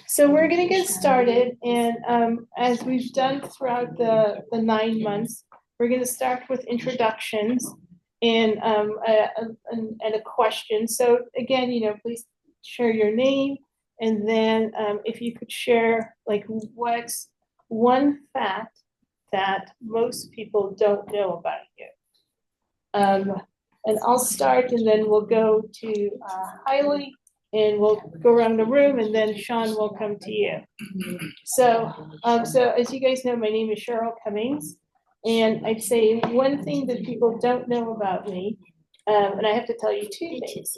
So we're going to get started, and as we've done throughout the 9 months, we're going to start with introductions and a question. So again, please share your name, and then if you could share like what's one fact that most people don't know about you. And I'll start, and then we'll go to Hailey, and we'll go around the room, and then Shawn will come to you. So as you guys know, my name is Cheryl Cumings, and I'd say one thing that people don't know about me, and I have to tell you two things.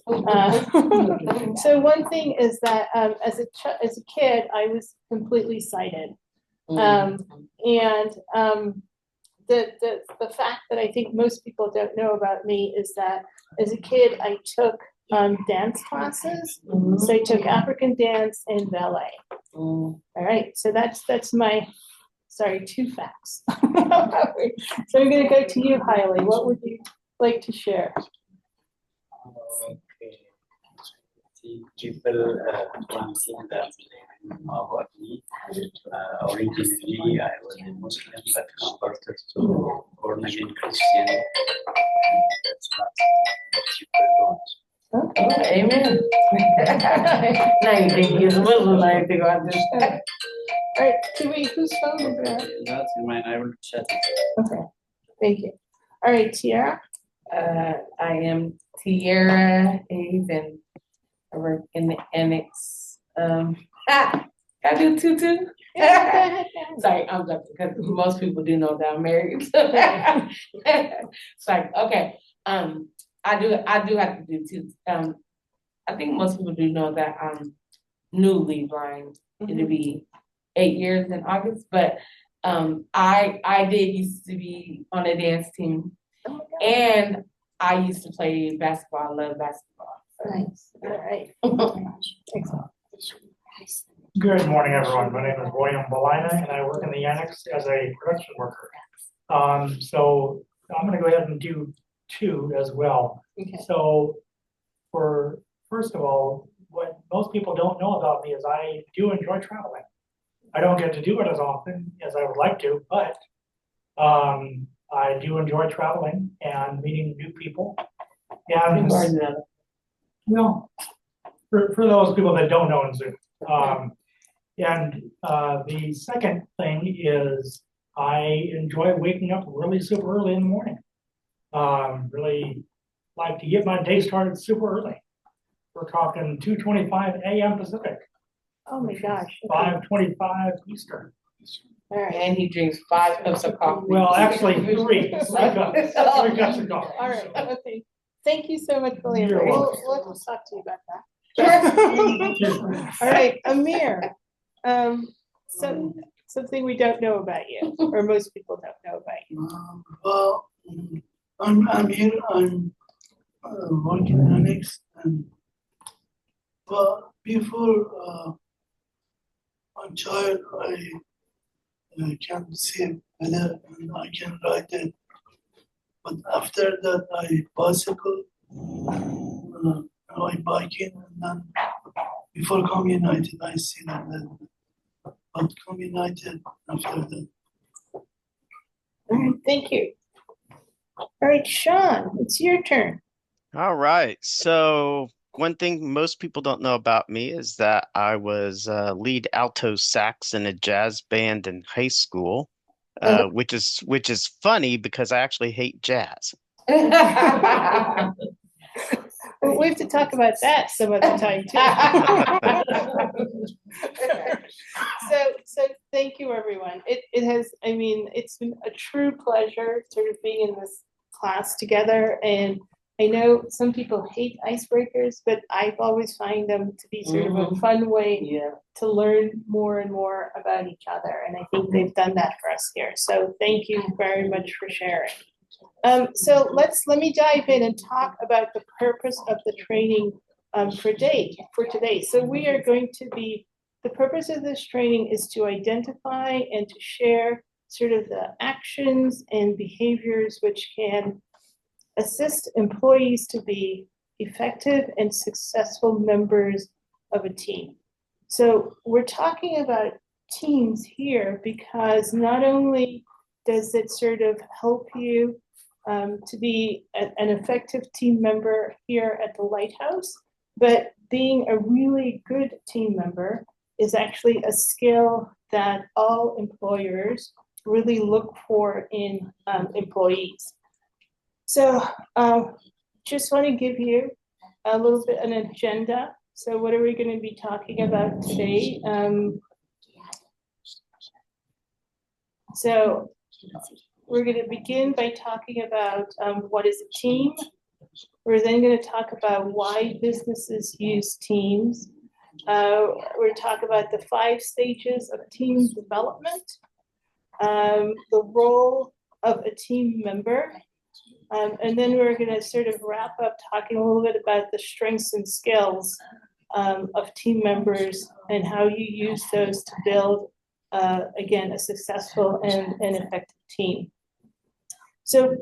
So one thing is that as a kid, I was completely sighted, the fact that I think most people don't know about me is that as a kid, I took dance classes. So I took African dance and ballet. All right, so that's my, sorry, two facts. So I'm going to go to you, Hailey. What would you like to share? Okay. People dancing about me. Originally, I was a Muslim, but converted to born again Christian. That's what people don't. Okay, amen. Now you think he's Muslim, now you think about this. All right, whose phone is that? That's mine. I will chat it. Okay, thank you. All right, Tiara. I am Tiara Hayes, and I work in the annex. Can I do tutu? Sorry, I'm joking, because most people do know that I'm married. It's like, okay, I do have to do tutu. I think most people do know that I'm newly blind. It'll be 8 years in August, but I did used to be on a dance team, and I used to play basketball. I love basketball. Nice. All right. Excellent. Good morning, everyone. My name is William Belina, and I work in the annex as a production worker. So I'm going to go ahead and do two as well. Okay. So first of all, what most people don't know about me is I do enjoy traveling. I don't get to do it as often as I would like to, but I do enjoy traveling and meeting new people. And well, for those people that don't know in Zoom. The second thing is I enjoy waking up really super early in the morning. Really like to get my day started super early. We're talking 2:25 a.m. Pacific. Oh my gosh. 5:25 Eastern. All right. And he drinks 5 cups of coffee. Well, actually, three cups. 3 cups of coffee. All right. Okay. Thank you so much, William. You're welcome. We'll talk to you about that. All right, Amir. Something we don't know about you, or most people don't know about you. Well, I'm here. I'm working in annex, but before I'm child, I can see better and I can write it. But after that, I bicycle, I biking, and then before coming United, I see that. But coming United after that. All right, thank you. All right, Shawn, it's your turn. All right. So one thing most people don't know about me is that I was lead alto sax in a jazz band in high school, which is funny because I actually hate jazz. Well, we have to talk about that some other time too. So thank you, everyone. It's been a true pleasure sort of being in this class together. And I know some people hate icebreakers, but I've always find them to be sort of a fun way to learn more and more about each other. And I think they've done that for us here. So thank you very much for sharing. So let me dive in and talk about the purpose of the training for today. So we are going to the purpose of this training is to identify and to share sort of the actions and behaviors which can assist employees to be effective and successful members of a team. So we're talking about teams here because not only does it sort of help you to be an effective team member here at the Lighthouse, but being a really good team member is actually a skill that all employers really look for in employees. So just want to give you a little bit an agenda. So what are we going to be talking about today? So we're going to begin by talking about what is a team. We're then going to talk about why businesses use teams. We're going to talk about the 5 stages of team development, the role of a team member, and then we're going to sort of wrap up talking a little bit about the strengths and skills of team members and how you use those to build, again, a successful and effective team. So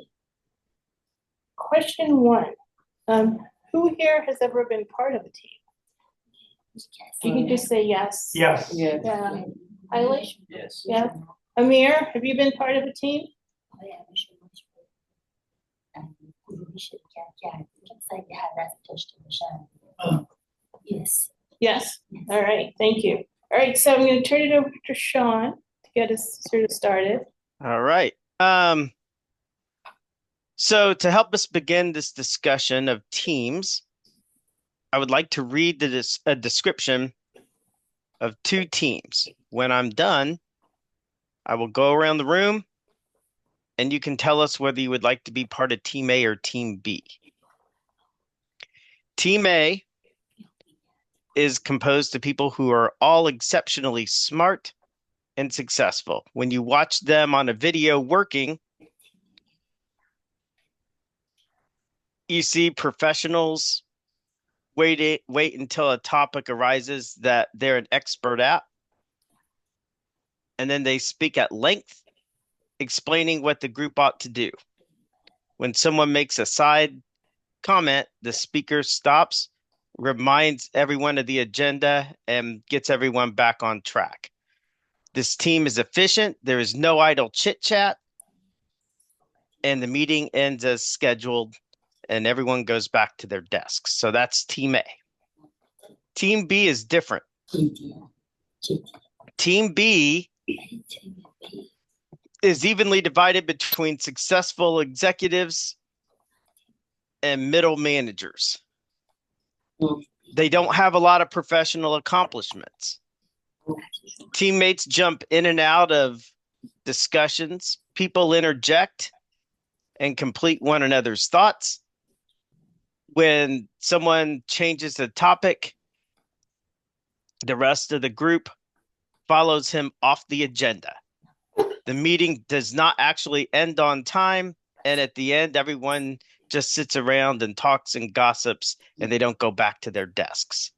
question 1, who here has ever been part of a team? You can just say yes. Yes. Yeah. Yeah. Eilish? Yes. Yeah. Amir, have you been part of a team? Yes. Yes. All right. Thank you. All right. So I'm going to turn it over to Shawn to get us sort of started. All right. So to help us begin this discussion of teams, I would like to read a description of 2 teams. When I'm done, I will go around the room and you can tell us whether you would like to be part of Team A or Team B. Team A is composed of people who are all exceptionally smart and successful. When you watch them on a video working, you see professionals wait until a topic arises that they're an expert at, and then they speak at length, explaining what the group ought to do. When someone makes a side comment, the speaker stops, reminds everyone of the agenda, and gets everyone back on track. This team is efficient. There is no idle chit-chat, and the meeting ends as scheduled, and everyone goes back to their desks. So that's Team A. Team B is different. Team B is evenly divided between successful executives and middle managers. They don't have a lot of professional accomplishments. Teammates jump in and out of discussions. People interject and complete one another's thoughts. When someone changes the topic, the rest of the group follows him off the agenda. The meeting does not actually end on time, and at the end, everyone just sits around and talks and gossips, and they don't go back to their desks.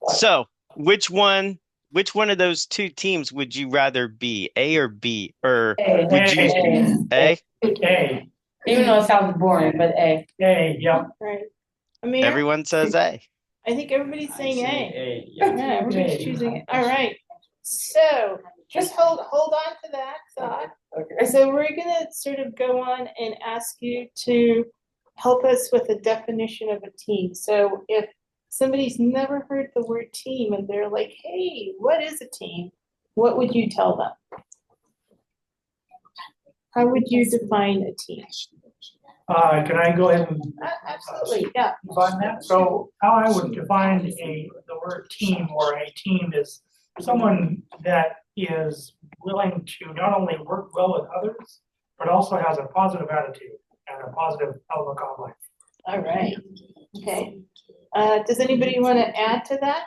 So, which one of those 2 teams would you rather be, A or B? Or would you A? A. Even though it sounds boring, but A. A, yeah. Right. Amir? Everyone says A. I think everybody's saying A. A. Yeah, everybody's choosing it. All right. So just hold on to that thought. Okay. So we're gonna sort of go on and ask you to help us with a definition of a team. So if somebody's never heard the word team and they're like, hey, what is a team? What would you tell them? How would you define a team? Can I go ahead and Absolutely, yeah. define that? So how I would define the word team or a team is someone that is willing to not only work well with others, but also has a positive attitude and a positive outlook on life. All right, okay. Does anybody want to add to that?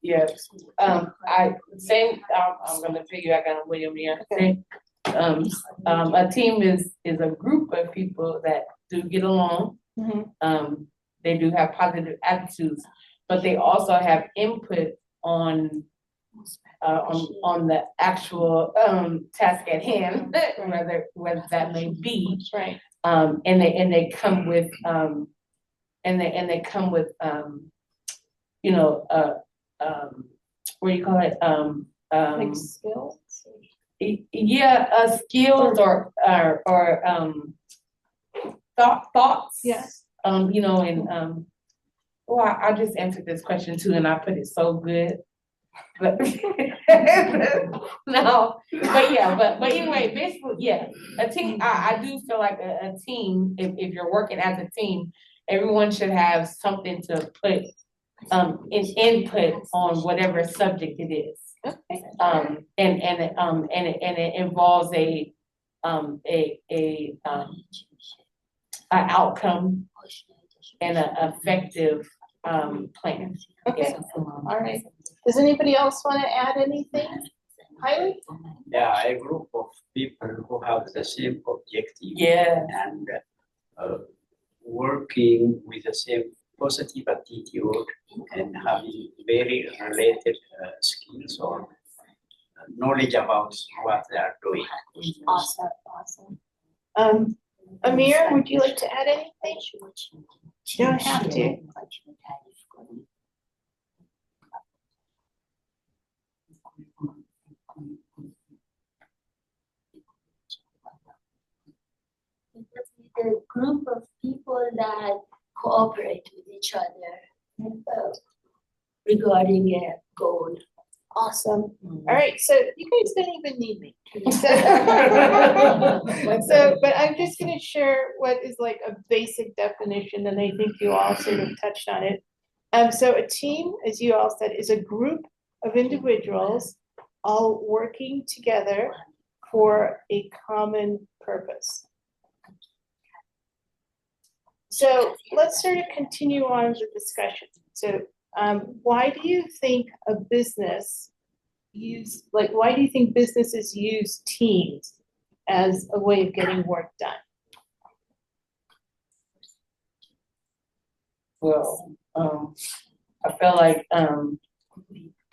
Yes. I'm gonna piggyback on William here. Okay. A team is a group of people that do get along. Mhm. They do have positive attitudes, but they also have input on the actual task at hand, whether that may be. Right. And they come with you know, what do you call it? Like skills? Skills or thoughts. Yes. You know, and well, I just answered this question too, and I put it so good. But no, but anyway, basically, yeah, a team. I do feel like a team. If you're working as a team, everyone should have something to put in input on whatever subject it is. Okay. And it involves a outcome and an effective plan. Okay. Yeah. All right. Does anybody else want to add anything? Highly? Yeah, a group of people who have the same objective. Yeah. And working with the same positive attitude and having very related skills or knowledge about what they are doing. Awesome, awesome. Amir, would you like to add anything? You don't have to. The group of people that cooperate with each other regarding a goal. Awesome. All right, so you guys don't even need me. But I'm just gonna share what is like a basic definition, and I think you all sort of touched on it. So a team, as you all said, is a group of individuals all working together for a common purpose. So let's sort of continue on the discussion. So why do you think businesses use teams as a way of getting work done? Well, I feel like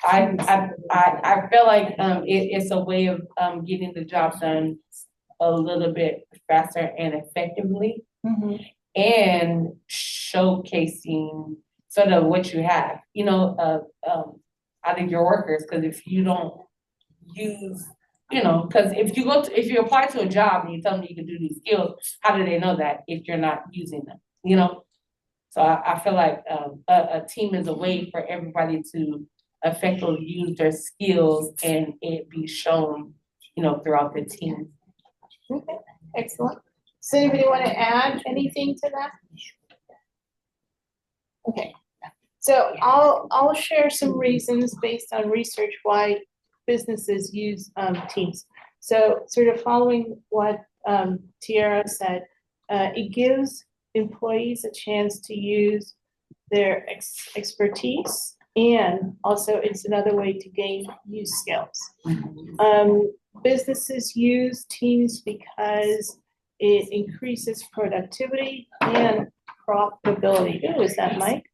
I feel like it's a way of getting the job done a little bit faster and effectively, and showcasing sort of what you have, out of your workers. Because if you don't use, because if you apply to a job and you tell them you can do these skills, how do they know that if you're not using them? So I feel like a team is a way for everybody to effectively use their skills and it be shown, throughout the team. Okay, excellent. Does anybody want to add anything to that? Okay, so I'll share some reasons based on research why businesses use teams. So sort of following what Tiara said, it gives employees a chance to use their expertise, and also it's another way to gain new skills. Businesses use teams because it increases productivity and profitability. Who is that, Mike?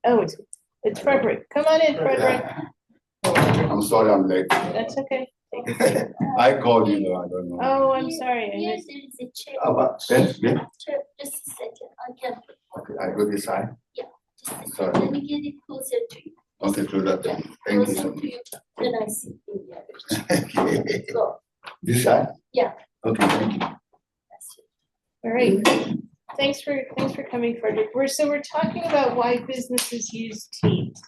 Oh, it's Frederick. Come on in, Frederick. I'm sorry I'm late. That's okay. Take a seat. I called you, I don't know. Oh, I'm sorry. Yes, there is a chair. But then, yeah, Chair, just a second, I can. okay, I go this side. Just a second. Sorry. Let me get it closer to you. Okay, through that. Yeah, Thank you closer so to much. you. Then I sit in the other chair. Okay. Go. This side? Yeah. Okay, thank you. That's it. All right. Thanks for coming, Frederick. We're talking about why businesses use teams.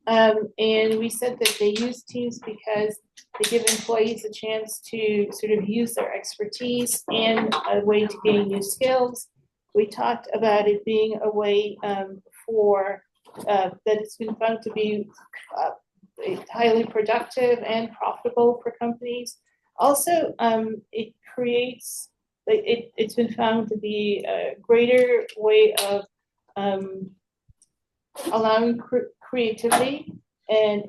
And we said that they use teams because they give employees a chance to sort of use their expertise and a way to gain new skills. We talked about it being a way that it's been found to be highly productive and profitable for companies. Also, it creates, it's been found to be a greater way of allowing creativity, and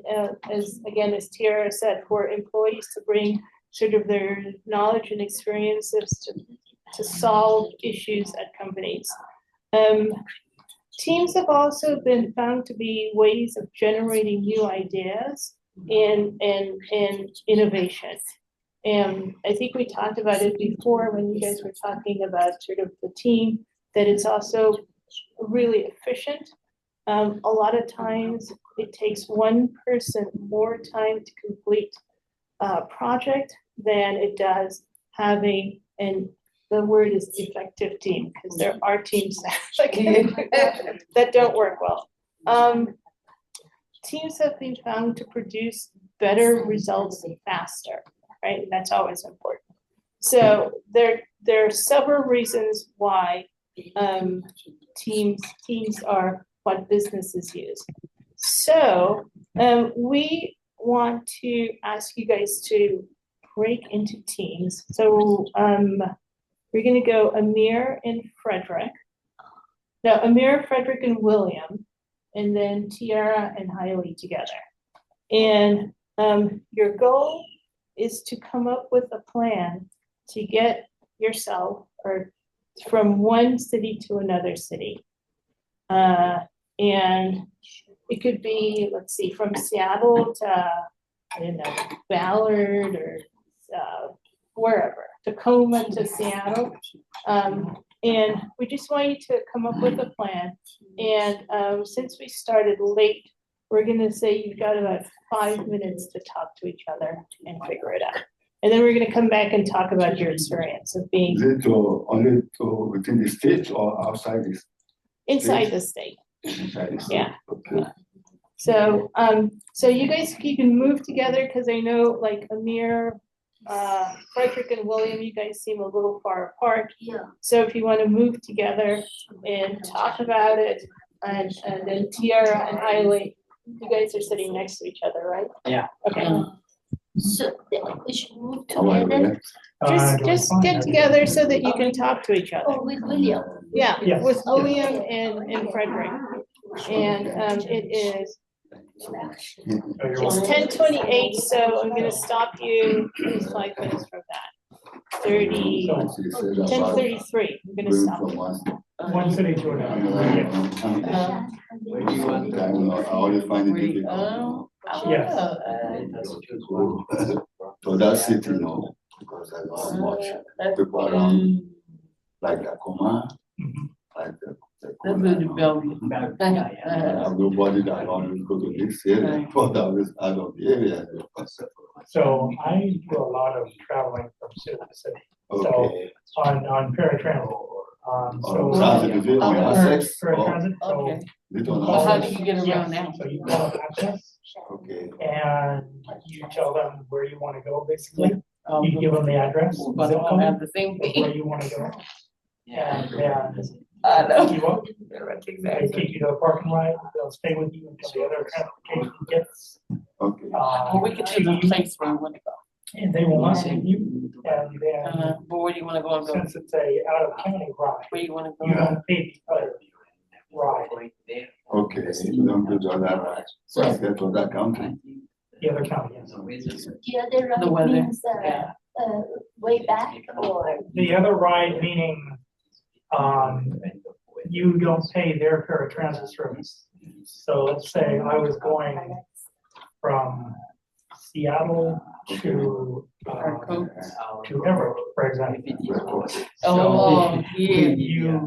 as Tiara said, for employees to bring sort of their knowledge and experiences to solve issues at companies. Teams have also been found to be ways of generating new ideas and innovation. And I think we talked about it before when you guys were talking about sort of the team, that it's also really efficient. A lot of times it takes one person more time to complete a project than it does having, and the word is effective team, because there are teams that don't work well. Teams have been found to produce better results faster, right? That's always important. So there are several reasons why teams are what businesses use. So we want to ask you guys to break into teams. So we're gonna go Amir and Frederick. No, Amir, Frederick, and William, and then Tiara and Hailey together. And your goal is to come up with a plan to get yourself or from one city to another city. And it could be, let's see, from Seattle to, I don't know, Ballard or wherever, Tacoma to Seattle. And we just want you to come up with a plan. And since we started late, we're gonna say you've got about 5 minutes to talk to each other and figure it out. And then we're gonna come back and talk about your experience of being Is it only to within the state or outside this? inside the state. Inside the state? Yeah. Okay. So, so you guys, you can move together, because I know like Amir, Frederick and William, you guys seem a little far apart. Yeah. So if you want to move together and talk about it, and then Tiara and Hailey, you guys are sitting next to each other, right? Yeah. Okay, So we should move How are you, together. William? just get together so that you can talk to each other. Oh, with William. Yeah, Yes. with William and Frederick. And it is, it's 10:28, so I'm gonna stop you, it's 5 minutes from that. 10:33, I'm gonna stop you. One city to another. Yes. Where do you want to I always find it difficult. Yes. So that city, no, because I don't watch people around like Tacoma, Mhm. like the. That's really Bellevue. Nobody that always go to this area, but I was out of the area. So I do a lot of traveling from city to city. Okay. On paratransit. Or transit, if you want access, or Paratransit, so. Okay. little Well, how do access. you get Yes, around now? So you call them access Okay. and you tell them where you want to go, basically. You give them the address, But zip I don't have code, the same of where thing. you want to go. Yeah. And then I know. you up, they take you to a parking lot, they'll stay with you until the other transportation gets. Okay. Well, we can choose a place where we want to go. And they will not send you, and then But where do you want to go and go? since it's a out of county ride, Where you want to you go? don't pay the other ride, Okay, you don't do that, right? So I get to that country. the other county, yes. The other The ride weather, means, yeah. way back or. The other ride meaning, you don't pay their paratransit service. So let's say I was going from Seattle to Everett, for example. Oh, yeah.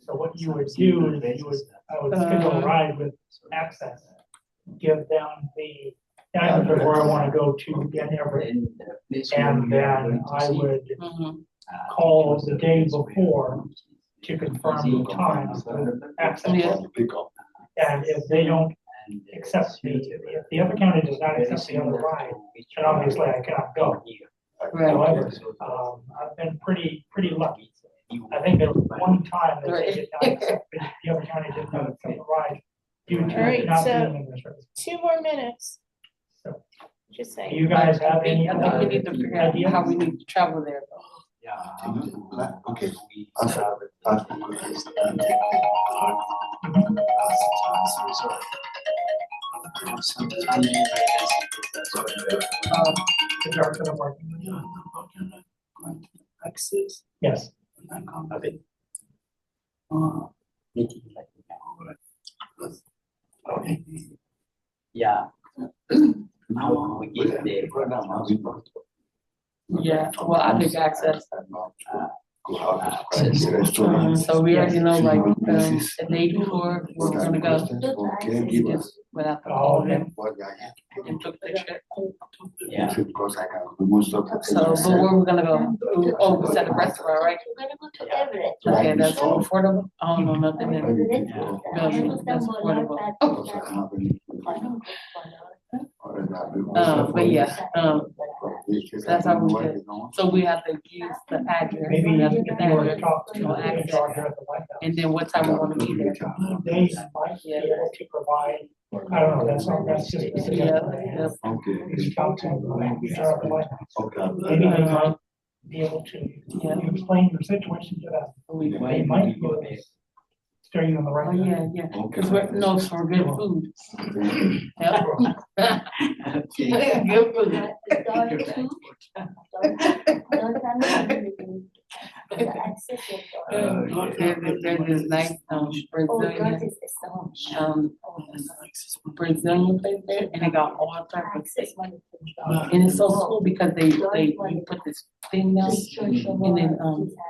So what you would do is I would schedule a ride with access, give them the address of where I want to go to get Everett. And then I would Mhm. call the day before to confirm the times with access. Yeah. Pick up. And if they don't accept if the other county does not accept the other ride, then obviously I cannot go. Right. However, I've been pretty lucky. I think there was one time that they did not accept, the other county did not accept the ride due All right, to not so- being in the service. 2 more minutes. So, Just do saying. you guys have any I think we need to figure out how we need to travel there. Okay. Answer. the dark of the parking? Access. Yes. Yeah. Now we get the. Yeah, well, I think access. to how to describe the restaurant. So we already know, like, Places. the day before, where we're gonna go, For caregivers. just without the call them What I have to and took the trip. Yeah. because I have most of the. So, but where we gonna go? Oh, we said the restaurant, right? We're gonna go to Everett. Okay, that's affordable. I don't know nothing in Everett. That's affordable. Because I have any- But yeah, that's how we did. So we have to use the address. Maybe We you have to get the want to address, talk to no the access, HR here at the Lighthouse. and then what time we wanna be there. They might be able to provide, I don't know, that's just. Yeah. Okay. Reach out to HR at the Lighthouse. Okay. Maybe they might be able to, Yeah. you explain your situation to them. We- They might be able to steer you in the right. Oh, yeah, yeah, cause we're, no, it's for good food. Yep. Good food. Dark too. There's this nice, Brazilian, Brazilian place there, and they got all types of steak. And it's so cool because you put this thing down,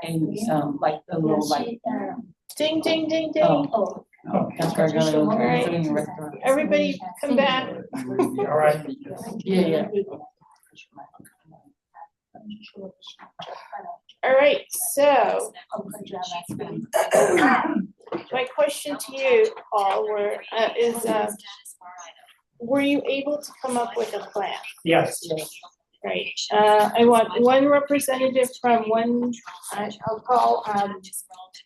and then, like, the little, like, Ding, ding, ding, ding. oh, that's where I'm gonna go, Brazilian restaurant. Everybody come back. All right. Yeah, yeah. All right, so my question to you all were you able to come up with a plan? Yes. Right, I want one representative from one, I'll call,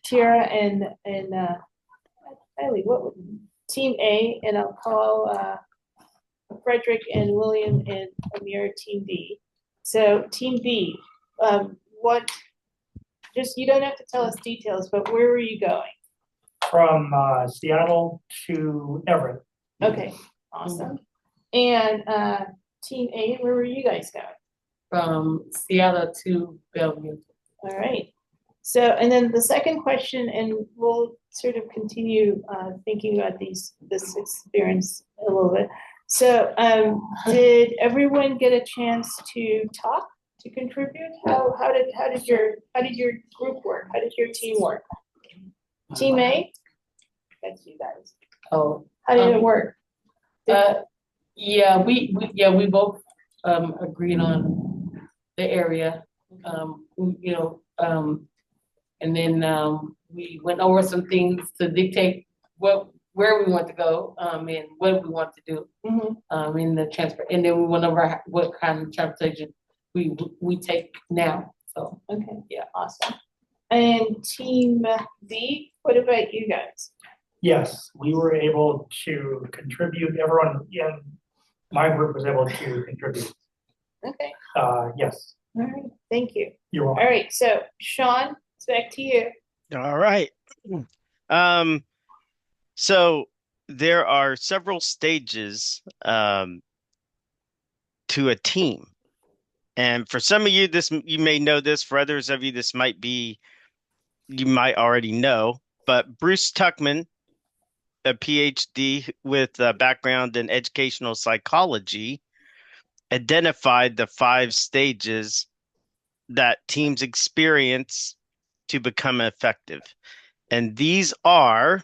Tara and Kylie, Team A, and I'll call, Frederick and William and Amir, Team B. So Team B, you don't have to tell us details, but where were you going? From Seattle to Everett. Okay, awesome. And Team A, where were you guys going? From Seattle to Bellevue. All right. So, and then the second question, and we'll sort of continue thinking about this experience a little bit. So, did everyone get a chance to talk, to contribute? How did your group work? How did your team work? Team A? That's you guys. Oh. How did it work? Yeah, we both agreed on the area, and then we went over some things to dictate where we want to go, and what we want to do, in the transfer, and then we went over what kind of transportation we take now. So Okay, yeah, awesome. And Team B, what about you guys? Yes, we were able to contribute. Everyone in my group was able to contribute. Okay, Yes, all right, thank you. you're All welcome. right, so Shawn, it's back to you. All right. So there are several stages to a team. And for some of you, you may know this. For others of you, this might be, you might already know. But Bruce Tuckman, a PhD with a background in educational psychology, identified the 5 stages that teams experience to become effective. And these are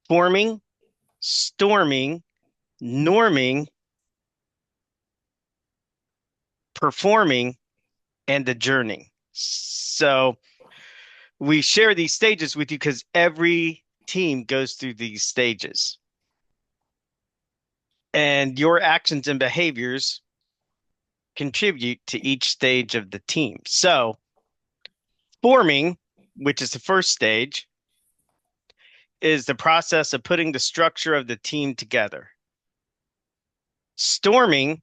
forming, storming, norming, performing, and adjourning. So we share these stages with you because every team goes through these stages. And your actions and behaviors contribute to each stage of the team. So forming, which is the first stage, is the process of putting the structure of the team together. Storming,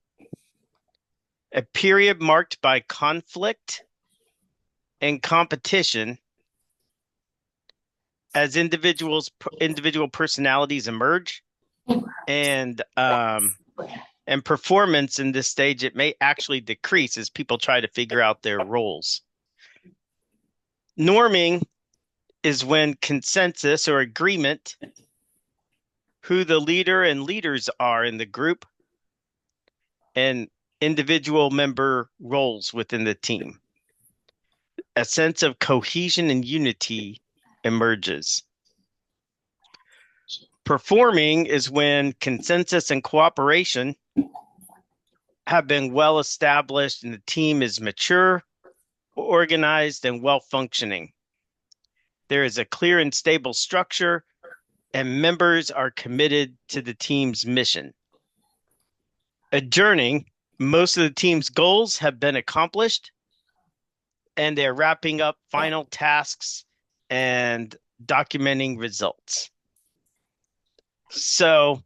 a period marked by conflict and competition as individual personalities emerge, and performance in this stage, it may actually decrease as people try to figure out their roles. Norming is when consensus or agreement who the leader and leaders are in the group and individual member roles within the team. a sense of cohesion and unity emerges. Performing is when consensus and cooperation have been well established and the team is mature, organized, and well functioning. There is a clear and stable structure, and members are committed to the team's mission. Adjourning, most of the team's goals have been accomplished, and they're wrapping up final tasks and documenting results. So,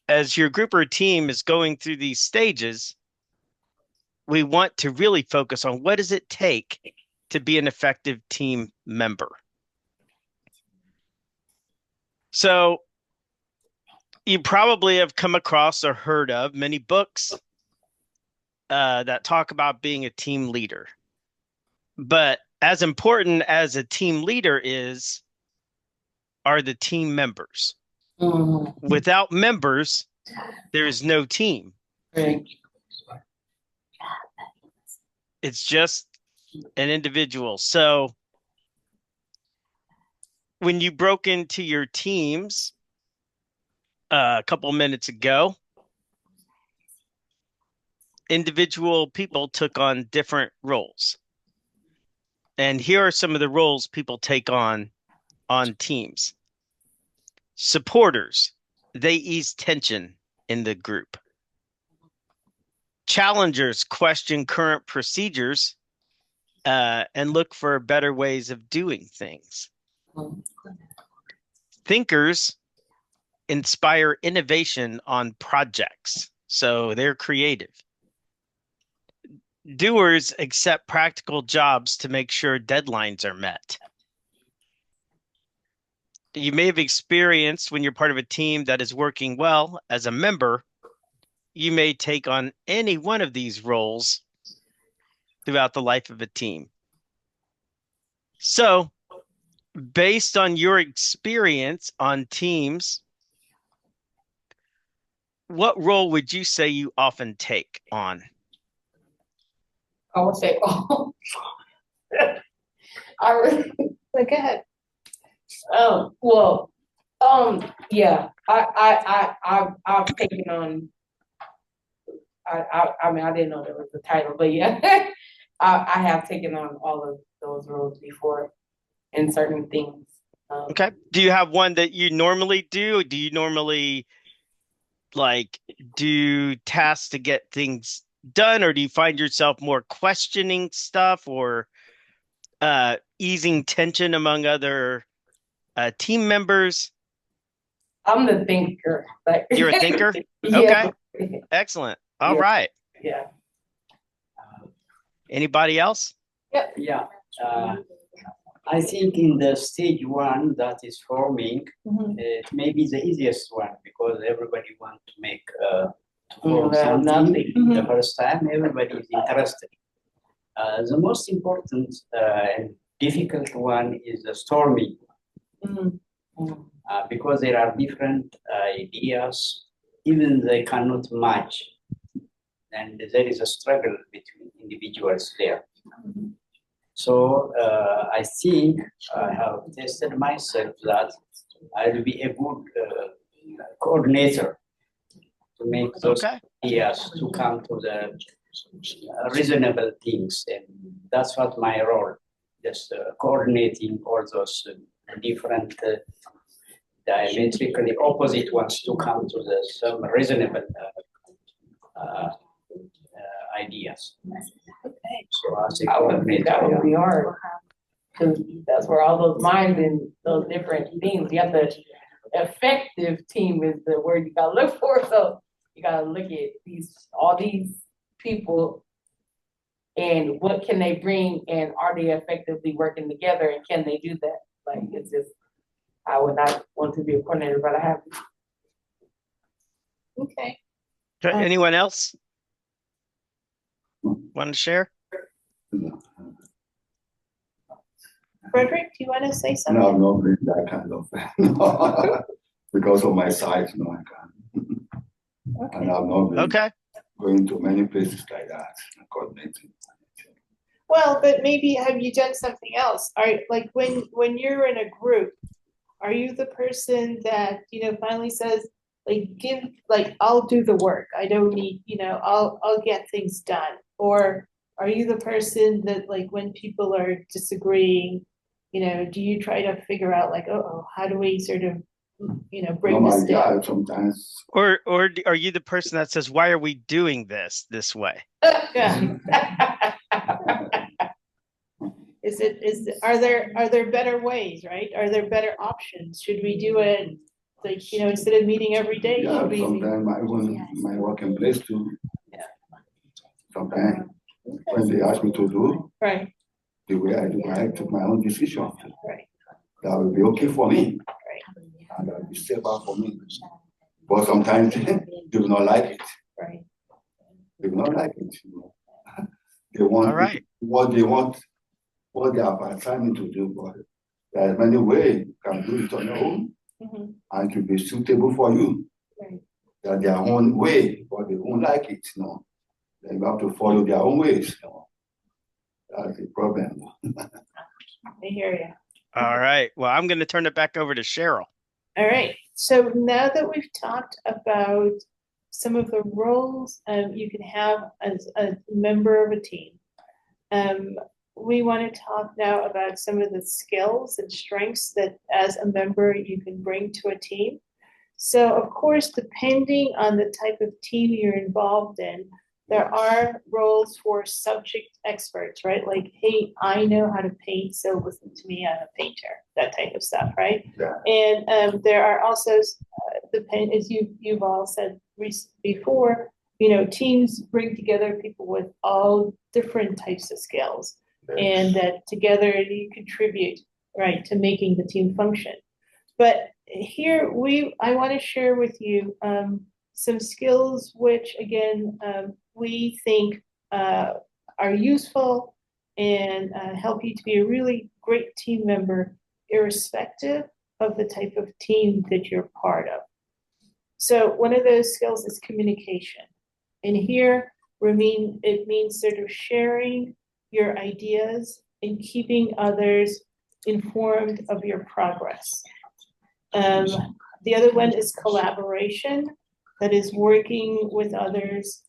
as your group or team is going through these stages, we want to really focus on what does it take to be an effective team member. So you probably have come across or heard of many books that talk about being a team leader. But as important as a team leader is, are the team members. Without members, there is no team. Right. It's just an individual. So when you broke into your teams a couple minutes ago, individual people took on different roles. And here are some of the roles people take on teams. Supporters, they ease tension in the group. Challengers question current procedures and look for better ways of doing things. Thinkers inspire innovation on projects, so they're creative. Doers accept practical jobs to make sure deadlines are met. You may have experienced when you're part of a team that is working well as a member, you may take on any one of these roles throughout the life of a team. So, based on your experience on teams, what role would you say you often take on? I would say, oh, I really, Go ahead. well, yeah, I've taken on, I mean, I didn't know there was a title, but yeah, I have taken on all of those roles before in certain things. Okay. Do you have one that you normally do? Do you normally do tasks to get things done, or do you find yourself more questioning stuff or easing tension among other team members? I'm the thinker. You're a thinker? Yeah. Okay. Excellent. All Yeah. right. Yeah. Anybody else? Yeah, I think in the stage one that is forming, it may be the easiest one because everybody wants to make to form something the first time. Everybody is interested. The most important and difficult one is the storming, because there are different ideas, even they cannot match, and there is a struggle between individuals there. So I think I have tested myself that I will be a good coordinator to make those ideas to come to the reasonable things, and that's what my role, just coordinating all those different diametrically opposite ones to come to the some reasonable ideas. So as a coordinator, that would be hard, because that's where all those minds and those different things, you have the effective team is the word you gotta look for, so you gotta look at all these people and what can they bring, and are they effectively working together, and can they do that? Like, it's just, I would not want to be a coordinator, but I have to. Okay. Anyone else want to share? Frederick, do you want to say something? No, not really that kind of. Because of my size, no, I can't. Okay. And I'm not really Okay. going to many places like that, coordinating. Well, but maybe have you done something else? Are, like, when you're in a group, are you the person that, finally says, like, I'll do the work. I don't need, I'll get things done. Or are you the person that, like, when people are disagreeing, do you try to figure out, like, how do we sort of, bring this Normally, down? sometimes. Or are you the person that says, why are we doing this way? Yeah. Are there better ways, right? Are there better options? Should we do it, like, instead of meeting every day? Yeah, should we- sometimes my working place too. Yeah. Sometimes when they ask me to do, Right, the way I do, I took my own decision. right, That will be okay for me. right, And that will be safer for me. But sometimes they will not like it. right. They will not like it. They want All right. what they want, what they are assigned to do. But there are many ways you can do it on your own Mhm. and to be suitable for you. Right. That their own way, but they won't like it. Then you have to follow their own ways. That's the problem. I hear you. All right. Well, I'm going to turn it back over to Cheryl. All right, so now that we've talked about some of the roles you can have as a member of a team, we want to talk now about some of the skills and strengths that as a member you can bring to a team. So of course, depending on the type of team you're involved in, there are roles for subject experts, right? Like, hey, I know how to paint, so listen to me, I'm a painter, that type of stuff, right? Yeah. And there are also, as you've all said before, teams bring together people with all different types of skills, and that together you contribute, right, to making the team function. But here I want to share with you some skills which, again, we think are useful and help you to be a really great team member, irrespective of the type of team that you're part of. So one of those skills is communication. And here, it means sort of sharing your ideas and keeping others informed of your progress. The other one is collaboration, that is working with others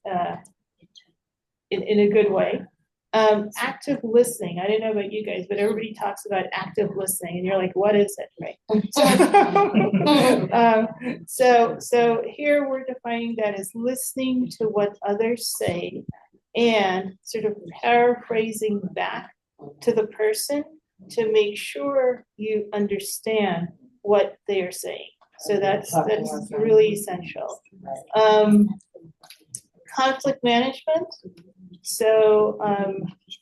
in a good way. Active listening, I don't know about you guys, but everybody talks about active listening and you're like, what is it, right? So here we're defining that as listening to what others say and sort of paraphrasing back to the person to make sure you understand what they are saying. So that's really essential. Conflict management. So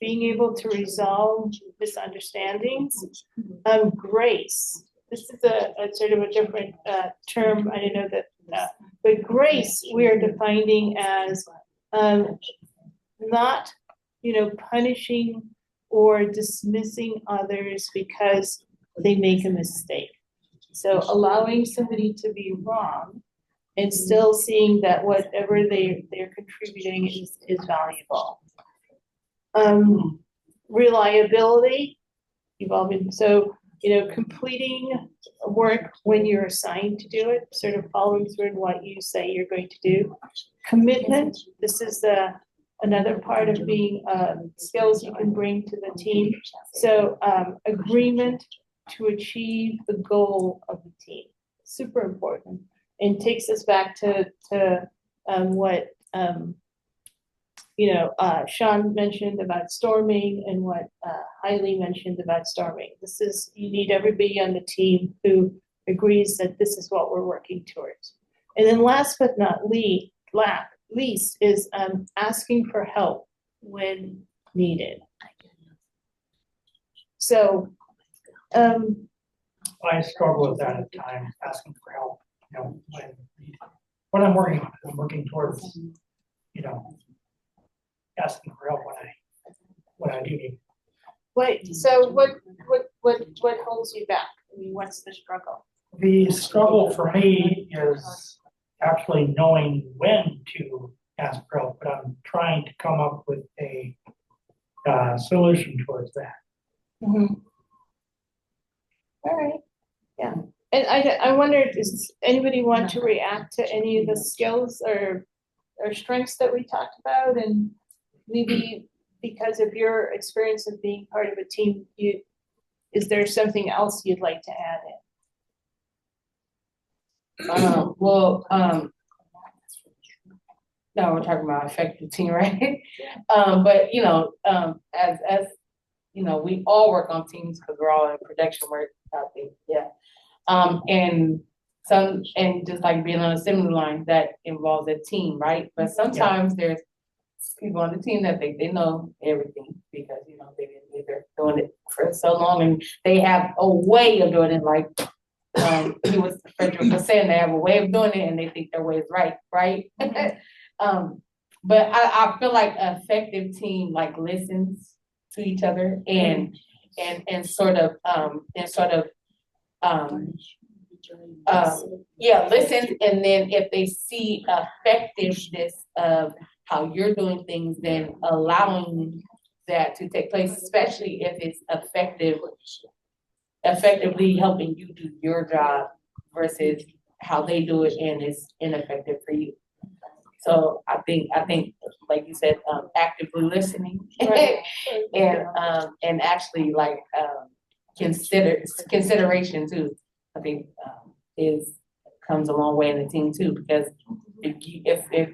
being able to resolve misunderstandings. Grace. This is a sort of a different term. I didn't know that. But grace we are defining as not, punishing or dismissing others because they make a mistake. So allowing somebody to be wrong and still seeing that whatever they're contributing is valuable. Reliability, completing work when you're assigned to do it, sort of following through on what you say you're going to do. Commitment, this is another part of being skills you can bring to the team. So agreement to achieve the goal of the team, super important, and takes us back to what Shawn mentioned about storming and what Hailey mentioned about storming. You need everybody on the team who agrees that this is what we're working towards. And then last but not least is asking for help when needed. So I struggle with that at times, asking for help, when I'm working towards, asking for help when I do need. Wait, so what holds you back? I mean, what's the struggle? The struggle for me is actually knowing when to ask for help, but I'm trying to come up with a solution towards that. Mhm. All right, yeah. And I wondered, does anybody want to react to any of the skills or strengths that we talked about? And maybe because of your experience of being part of a team, is there something else you'd like to add in? No, we're talking about effective team, right? But as we all work on teams because we're all in production work, I think, yeah. And just like being on a assembly line, that involves a team, right? But sometimes there's people on the team that think they know everything because they've been doing it for so long and they have a way of doing it. Like Frederick was saying, they have a way of doing it and they think their way is right. But I feel like an effective team like listens to each other and sort of listen, and then if they see effectiveness of how you're doing things, then allowing that to take place, especially if it's effectively helping you do your job versus how they do it and it's ineffective for you. So I think like you said, actively listening and actually like consideration too. I think comes a long way in the team too, because if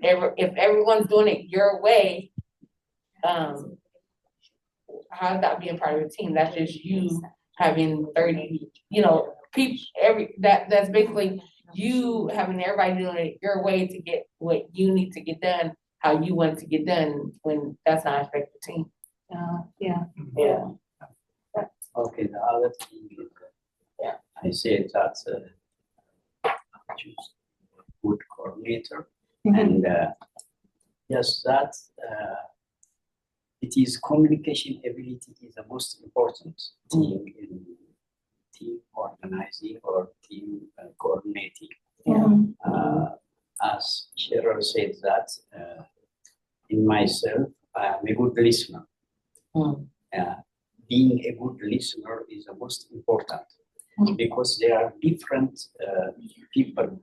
everyone's doing it your way, how's that being part of the team? That's just you having 30, people that's basically you having everybody doing it your way to get what you need to get done, how you want to get done, when that's not effective team. Yeah. Okay, the other thing is, I said that choose good coordinator, and yes, that it is communication ability is the most important thing in team organizing or team coordinating. As Cheryl said that in myself, I'm a good listener. Being a good listener is the most important because there are different people,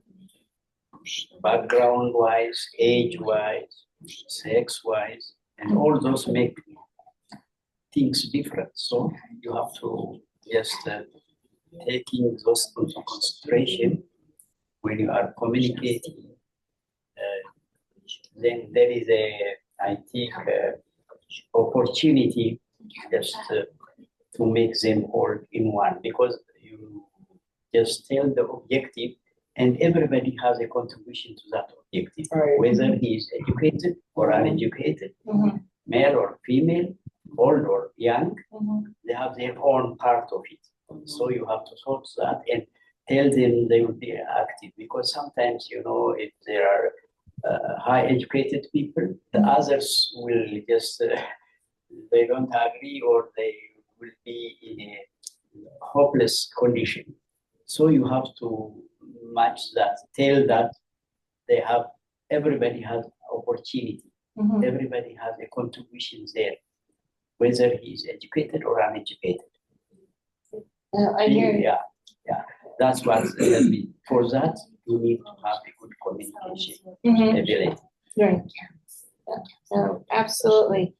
background-wise, age-wise, sex-wise, and all those make things different. So you have to just taking those into consideration when you are communicating. Then there is I think, opportunity just to make them all in one, because you just tell the objective and everybody has a contribution to that objective, whether he is educated or uneducated, male or female, old or young, they have their own part of it. So you have to sort that and tell them they will be active, because sometimes, if there are high educated people, the others will just, they don't agree or they will be in a hopeless condition. So you have to match that, tell that everybody has opportunity, everybody has a contribution there, whether he's educated or uneducated. I hear you. Yeah. That's what for that you need to have a good communication ability. Right. No, absolutely.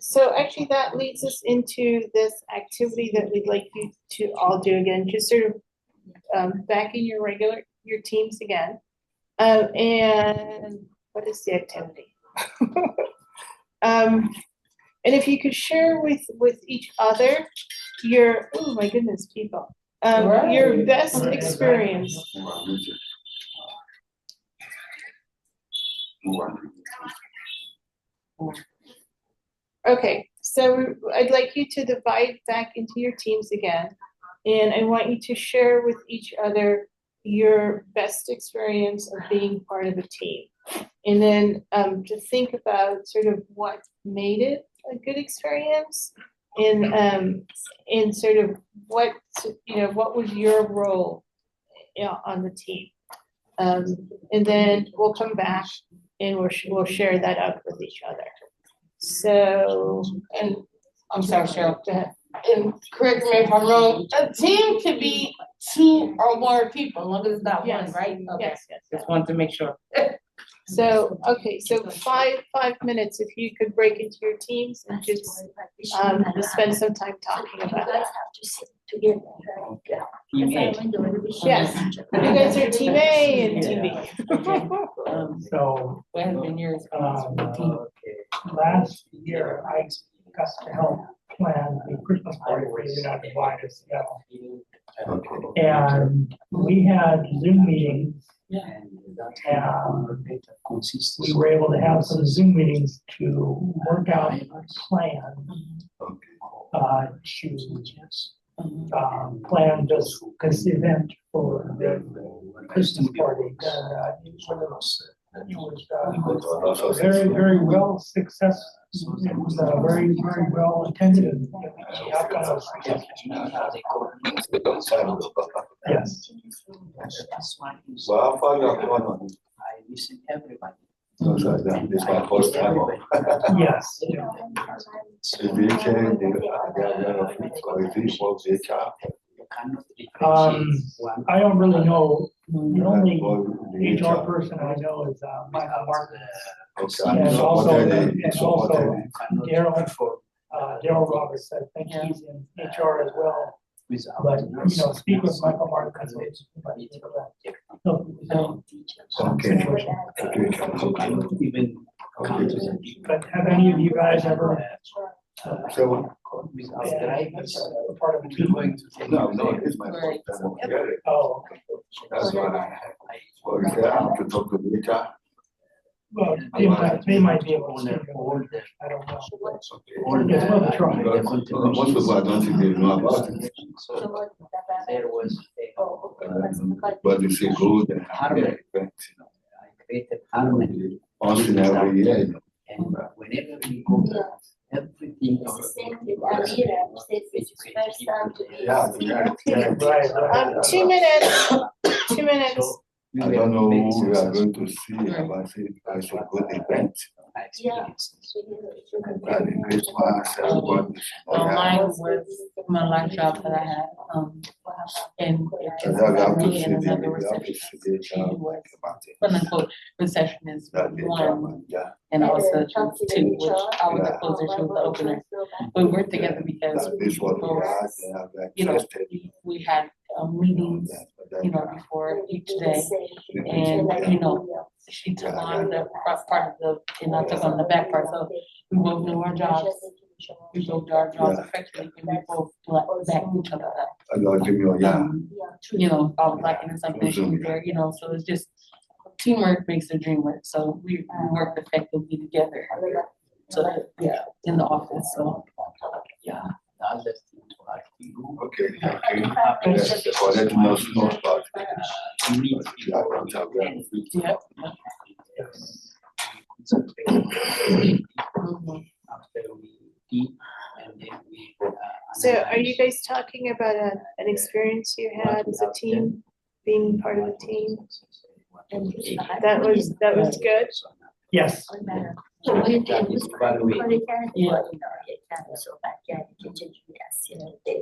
So actually that leads us into this activity that we'd like you to all do again, just sort of back in your teams again. And what is the activity? And if you could share with each other your, oh my goodness, people, your best experience. Okay, so I'd like you to divide back into your teams again, and I want you to share with each other your best experience of being part of a team. And then to think about sort of what made it a good experience, and sort of what was your role on the team. And then we'll come back and we'll share that out with each other. So, and I'm sorry, Cheryl, go ahead. And correct me if I'm wrong, a team could be 2 or more people, as long as it's not one, Yes. right? Okay. Yes, yes. Just wanted to make sure. So, okay, so 5 minutes, if you could break into your teams and just, spend some time talking about You guys that. have to sit together. Team A. Yes, you guys are team A and team B. So, What has been yours? last year, I got to help plan the Christmas party for the United Way in Seattle. Okay. And we had Zoom meetings. And We were able to have some Zoom meetings to work out a plan, to plan this event for the Christmas party. It was very, very well success. It was very, very well attended and the outcome was yes. Well, how far you have gone on it? I listen everybody. So this is my first time. Yes. The VHA, You cannot differentiate one. I don't really know. Mm-hmm. The only HR person I know is Michael Martin. And also Daryl Roberts. I think he's in HR as well. But speak with Michael Martin. Even But have any of you guys ever without drivers, a part of a team? No, it's my first time. Oh, okay. That's why I have to talk to HR. Well, they might be able to. I don't know. It's worth a try. Most people, I don't think they know about it. So there was But you see good and harmony. I created harmony. once in every year. And whenever we go, everything. Yeah. 2 minutes, 2 minutes. I don't know who we are going to see, but I think it's a good event. And the Christmas, everybody. Mine was my last job that I had, and it And just then we have to me see and the, another we have to receptionist. see the, She was, about it. quote unquote, receptionist That the one, yeah. and also she was 2, which I was the closer, she was the opener. We worked together because That this what we both, had, they have like you know, tested. we had meetings, before each day. And, she took on the front part of and I took on the back part, so we both knew our jobs. We both did our jobs effectively, and we both backed each other up. I know Jimmy, yeah. If I was lacking in something, she was there, so it's just teamwork makes the dream work, so we worked effectively together. So, in the office, so, yeah. Okay, okay. Yes, for that knows about it. Yeah, I don't have that. Yep. After we eat and then we. So are you guys talking about an experience you had as a team, being part of a team? That was good? Yes.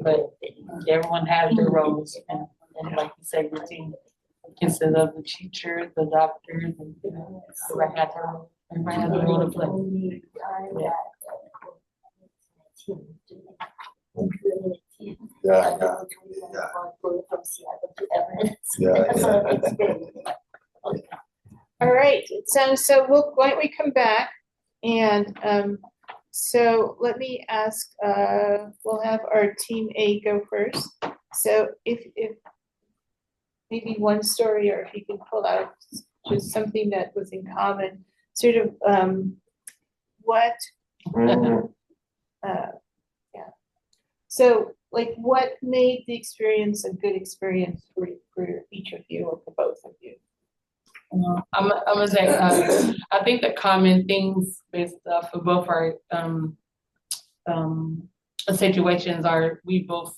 But everyone has their roles, and like you said, your team consists of the teachers, the doctors, and everybody has a role to play. All right, so why don't we come back and so let me ask, we'll have our team A go first. So if maybe one story, or if you can pull out just something that was in common, sort of what so like what made the experience a good experience for each of you or for both of you? I'm gonna say, I think the common things based for both our situations are we both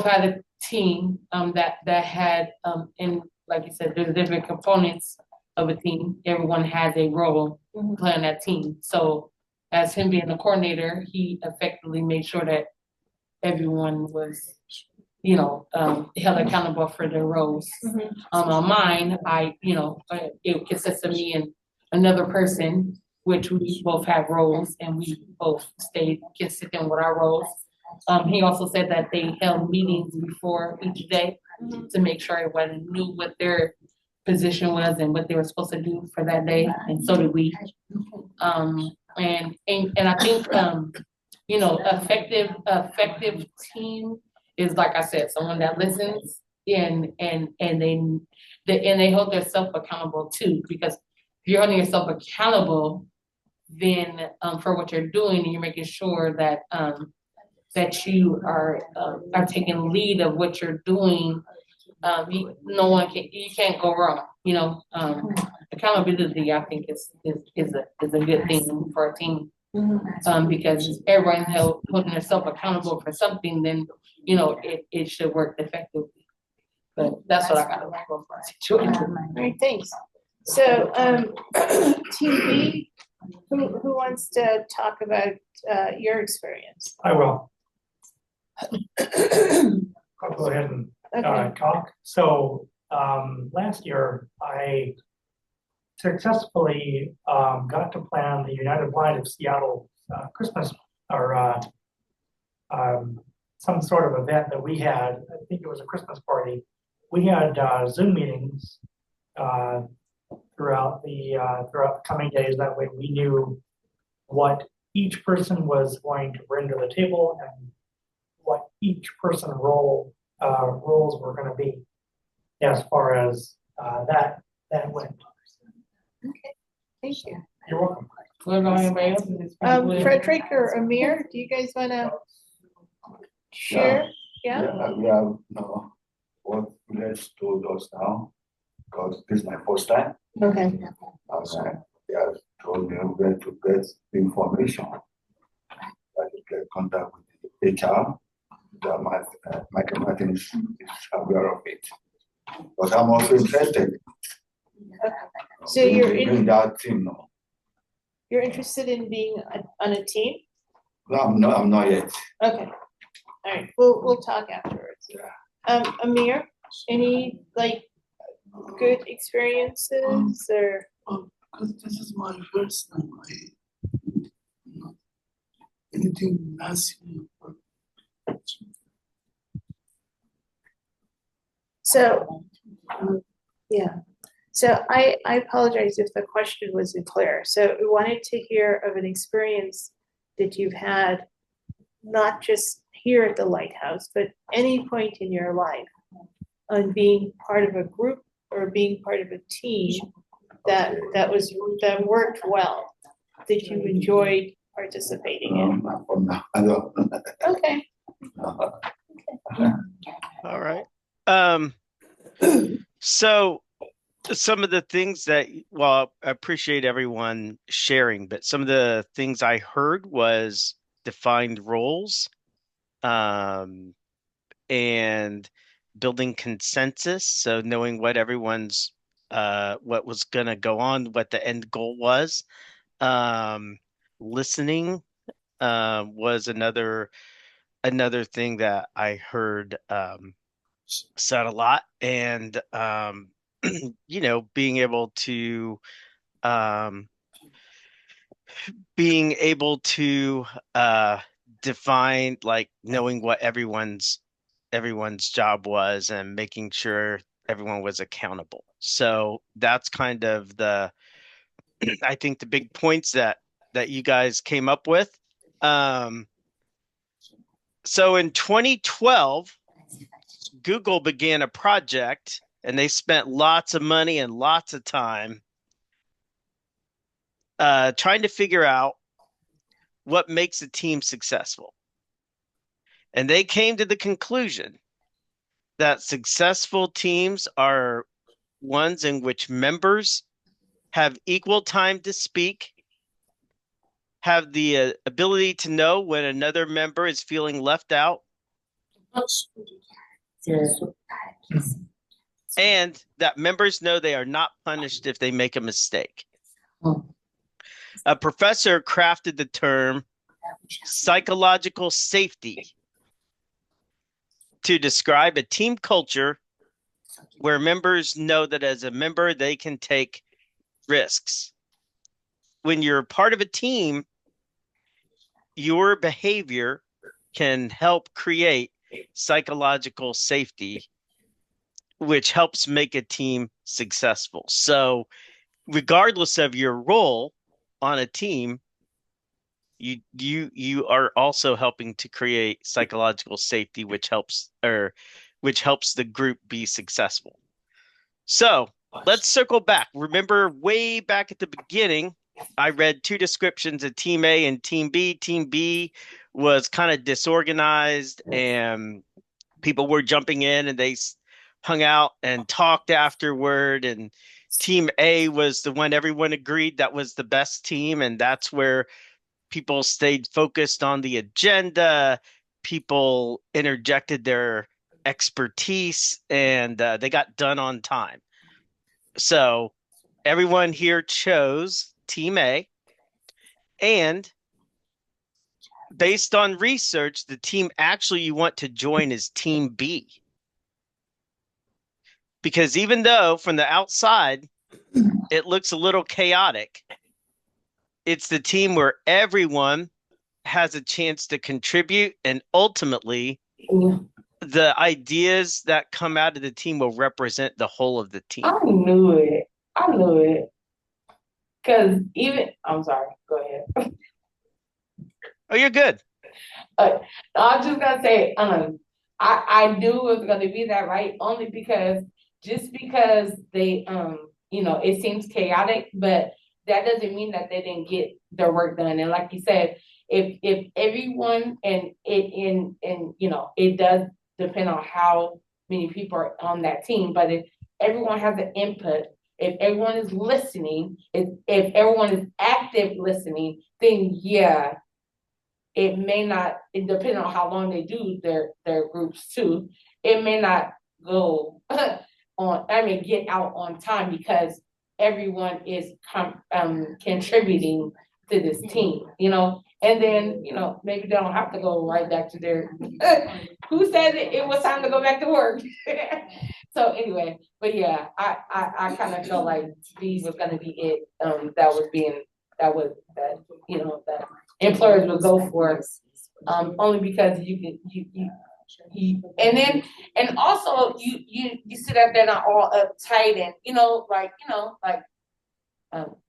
had a team that had and like you said, there's different components of a team. Everyone has a role to play on that team. So as him being the coordinator, he effectively made sure that everyone was, held accountable for their roles. On mine, it consists of me and another person, which we both have roles and we both stayed consistent with our roles. He also said that they held meetings before each day to make sure everyone knew what their position was and what they were supposed to do for that day, and so did we. And I think effective team is, like I said, someone that listens and they hold themselves accountable too, because if you're holding yourself accountable, then for what you're doing, and you're making sure that that you are taking lead of what you're doing. You can't go wrong. Accountability, I think, is a good thing for a team. Because everyone holding themselves accountable for something, then it should work effectively. But that's what I got to work for our situation. All right, thanks. So, Team B, who wants to talk about your experience? I will. I'll go ahead and talk. So last year, I successfully got to plan the United Light of Seattle Christmas or some sort of event that we had. I think it was a Christmas party. We had Zoom meetings throughout the coming days. That way, we knew what each person was going to bring to the table and what each person's roles were going to be as far as that went. Okay, thank you. You're welcome. Frederick or Amir, do you guys want to share? Yeah. We have what village told us now, because this is my first time. Okay. They have told me where to get the information. I can get contact with the HR. Michael Martin is aware of it. But I'm also interested. Okay. So you're in that team now. You're interested in being on a team? No, I'm not yet. Okay. All right. We'll talk afterwards. Yeah. Amir, any good experiences or? Because this is my first time. Anything massive. So, yeah. So I apologize if the question wasn't clear. So we wanted to hear of an experience that you've had, not just here at the Lighthouse, but any point in your life on being part of a group or being part of a team that worked well, that you enjoyed participating in. I don't. Okay. All right. So some of the things that, well, I appreciate everyone sharing, but some of the things I heard was defined roles, and building consensus. So knowing what everyone's, what was going to go on, what the end goal was. Listening, was another thing that I heard, said a lot, and being able to define, like, knowing what everyone's job was and making sure everyone was accountable. So that's kind of I think the big points that you guys came up with. So in 2012, Google began a project, and they spent lots of money and lots of time trying to figure out what makes a team successful. And they came to the conclusion that successful teams are ones in which members have equal time to speak, have the ability to know when another member is feeling left out, and that members know they are not punished if they make a mistake. Hmm. A professor crafted the term psychological safety to describe a team culture where members know that as a member, they can take risks. When you're part of a team, your behavior can help create psychological safety, which helps make a team successful. So regardless of your role on a team, you are also helping to create psychological safety, which helps the group be successful. So let's circle back. Remember way back at the beginning, I read two descriptions of Team A and Team B. Team B was kind of disorganized and people were jumping in and they hung out and talked afterward. And Team A was the one everyone agreed that was the best team. And that's where people stayed focused on the agenda. People interjected their expertise and they got done on time. So everyone here chose Team A, and based on research, the team actually you want to join is Team B. Because even though from the outside it looks a little chaotic, it's the team where everyone has a chance to contribute, and ultimately the ideas that come out of the team will represent the whole of the team. I knew it. Because I'm sorry, go ahead. Oh, you're good. I was just gonna say, I knew it was gonna be that, right? Only because they, it seems chaotic, but that doesn't mean that they didn't get their work done. And like you said, if everyone it does depend on how many people are on that team, but if everyone has an input, if everyone is listening, if everyone is active listening, then yeah, it may not, it depends on how long they do their groups too, it may not go get out on time because everyone is contributing to this team, and then, maybe they don't have to go right back to their, who said it was time to go back to work? So anyway, but yeah, I kind of felt like B was gonna be it, that employers would go for, only because and also you sit up there not all uptight and,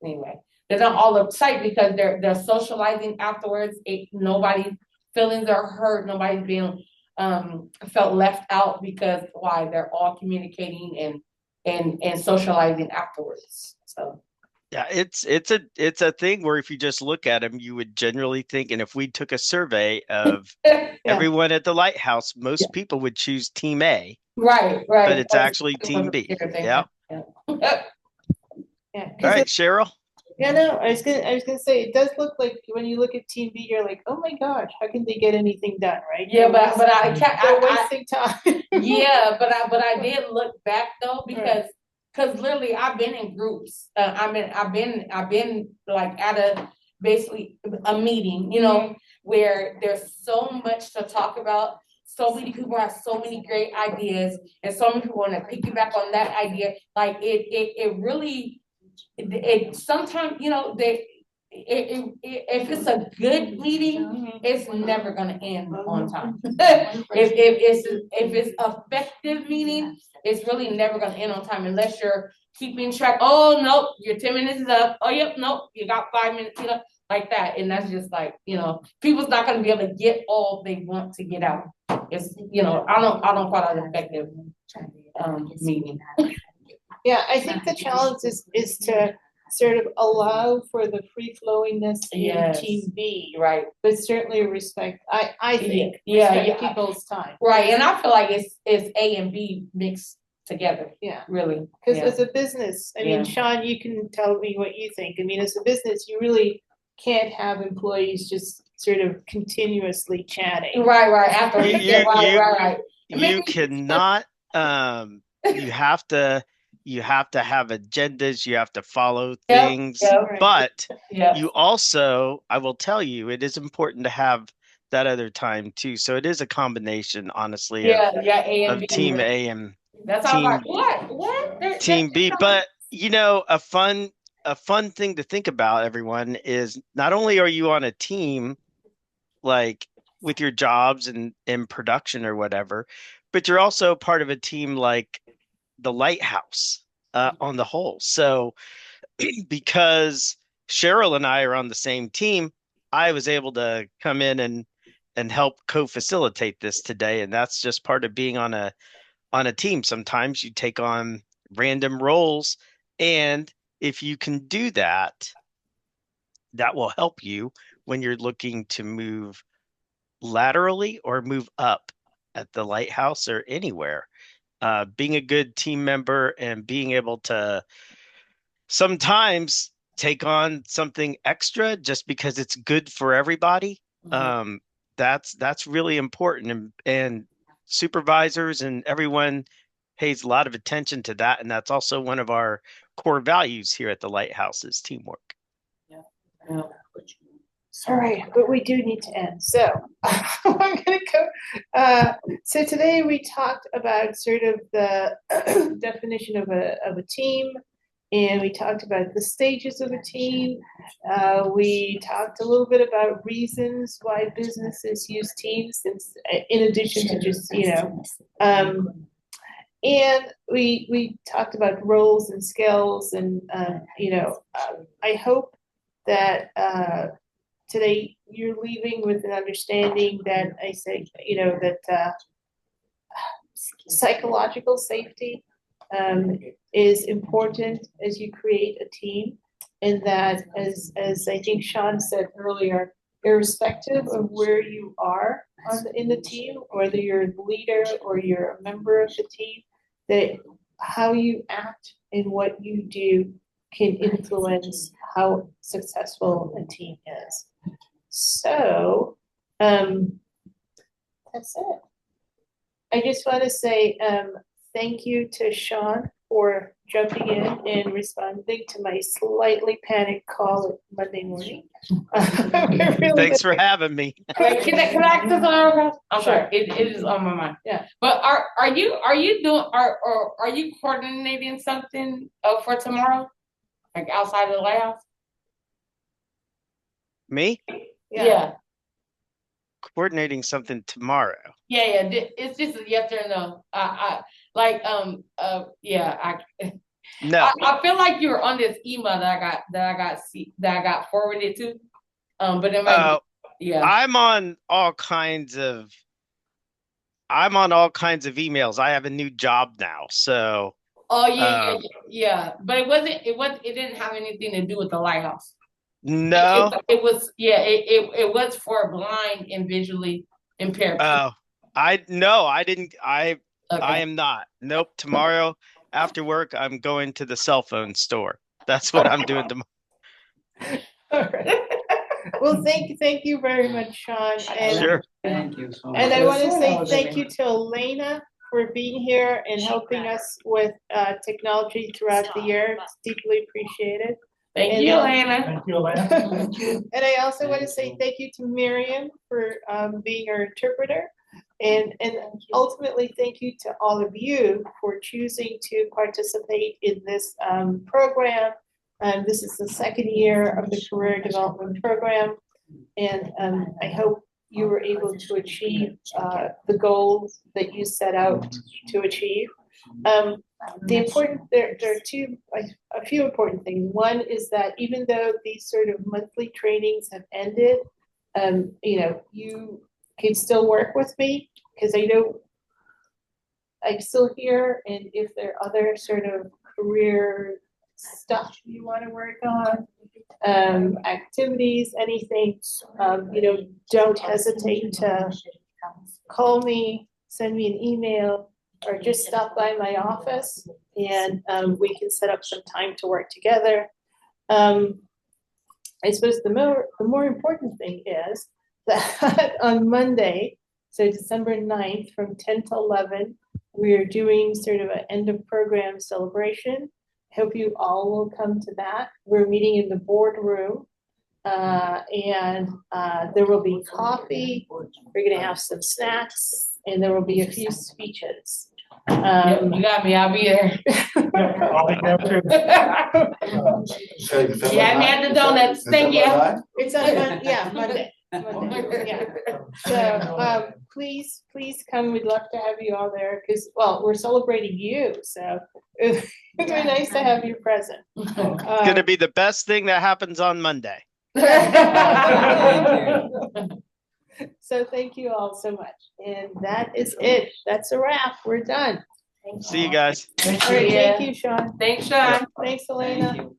anyway. They're not all uptight because they're socializing afterwards. Nobody's feelings are hurt. Nobody's being felt left out because why? They're all communicating and socializing afterwards. So yeah, it's a thing where if you just look at them, you would generally think, and if we took a survey of everyone at the Lighthouse, most people would choose Team A. Right. But it's actually Team B. Yeah. Yeah. All right, Cheryl. Yeah, no, I was gonna say, it does look like when you look at Team B, you're like, oh my gosh, how can they get anything done, right? Yeah, but they're wasting time. Yeah, but I did look back though, because literally I've been in groups. I've been like at basically a meeting, where there's so much to talk about. So many people have so many great ideas, and so many people want to piggyback on that idea. Like it really. It sometimes, if it's a good meeting, it's never gonna end on time. If it's effective meeting, it's really never gonna end on time unless you're keeping track. Oh nope, your 10 minutes is up. Oh yep, nope, you got 5 minutes, like that. And that's just like, people's not gonna be able to get all they want to get out. It's, I don't call that effective meeting. Yeah, I think the challenge is to sort of allow for the free flowingness in Team B, right? But certainly respect. I think respect people's time, right? And I feel like it's A and B mixed together. Yeah, really. Because as a business, I mean, Shawn, you can tell me what you think. I mean, as a business, you really can't have employees just sort of continuously chatting. Right. After you cannot you have to have agendas, you have to follow Yep, things, yep. but Yeah, you also, I will tell you, it is important to have that other time too. So it is a combination, honestly, yeah, yeah, A and of B. team A and That's how I was team like, what? team B. But a fun thing to think about, everyone, is not only are you on a team like with your jobs and in production or whatever, but you're also part of a team like the Lighthouse on the whole. So because Cheryl and I are on the same team, I was able to come in and help co-facilitate this today, and that's just part of being on a team. Sometimes you take on random roles, and if you can do that, that will help you when you're looking to move laterally or move up at the Lighthouse or anywhere. Being a good team member and being able to sometimes take on something extra just because it's good for everybody. Um, that's really important, and supervisors and everyone pays a lot of attention to that, and that's also one of our core values here at the Lighthouse is teamwork. Yeah. All right, but we do need to end. So I'm gonna go. So today we talked about sort of the definition of a team, and we talked about the stages of a team. We talked a little bit about reasons why businesses use teams, in addition to just and we talked about roles and skills, and I hope that today you're leaving with an understanding that that psychological safety is important as you create a team, and that as I think Shawn said earlier, irrespective of where you are in the team, whether you're the leader or you're a member of the team, that how you act and what you do can influence how successful a team is. So, that's it. I just want to say thank you to Shawn for jumping in and responding to my slightly panicked call at Monday morning. Thanks for having me. Can I ask this another question? I'm Sure. sorry, it is on my mind. Yeah. But are you coordinating something for tomorrow? Like outside of the Lighthouse? Me? Yeah. Coordinating something tomorrow. Yeah. It's just a yes or no. No. I feel like you were on this email that I got forwarded to. But it might yeah. I'm on all kinds of emails. I have a new job now, so. Oh yeah. But it didn't have anything to do with the Lighthouse. No. It was for blind and visually impaired people. I didn't. I am not. Nope. Tomorrow after work, I'm going to the cell phone store. That's what I'm doing tomorrow. All right. Well, thank you very much, Shawn. And, Sure. Thank you so much. And I want to say thank you to Elena for being here and helping us with technology throughout the year. It's deeply appreciated. Thank you, Elena. Thank you, Elena. And I also want to say thank you to Miriam for being our interpreter. And ultimately, thank you to all of you for choosing to participate in this program. This is the second year of the Career Development Program. And I hope you were able to achieve the goals that you set out to achieve. There are a few important things. One is that even though these sort of monthly trainings have ended, you can still work with me, because I know I'm still here, and if there are other sort of career stuff you want to work on, activities, anything, don't hesitate to call me, send me an email, or just stop by my office, and we can set up some time to work together. I suppose the more important thing is that on Monday, so December 9th, from 10 to 11, we're doing sort of an end of program celebration. Hope you all will come to that. We're meeting in the boardroom. And there will be coffee. We're gonna have some snacks, and there will be a few speeches. Yep, you got me, I'll be there. I'll be there too. So December Yeah, I ninth? had the donuts. Thank you. December ninth? It's on Monday, Monday, yeah. So, please come. We'd love to have you all there, because, well, we're celebrating you, so it'd be nice to have you present. It's gonna be the best thing that happens on Monday. So thank you all so much. And that is it. That's a wrap. We're done. See you guys. All right, thank you, Shawn. Thanks, Shawn. Thanks, Elena. Thank you.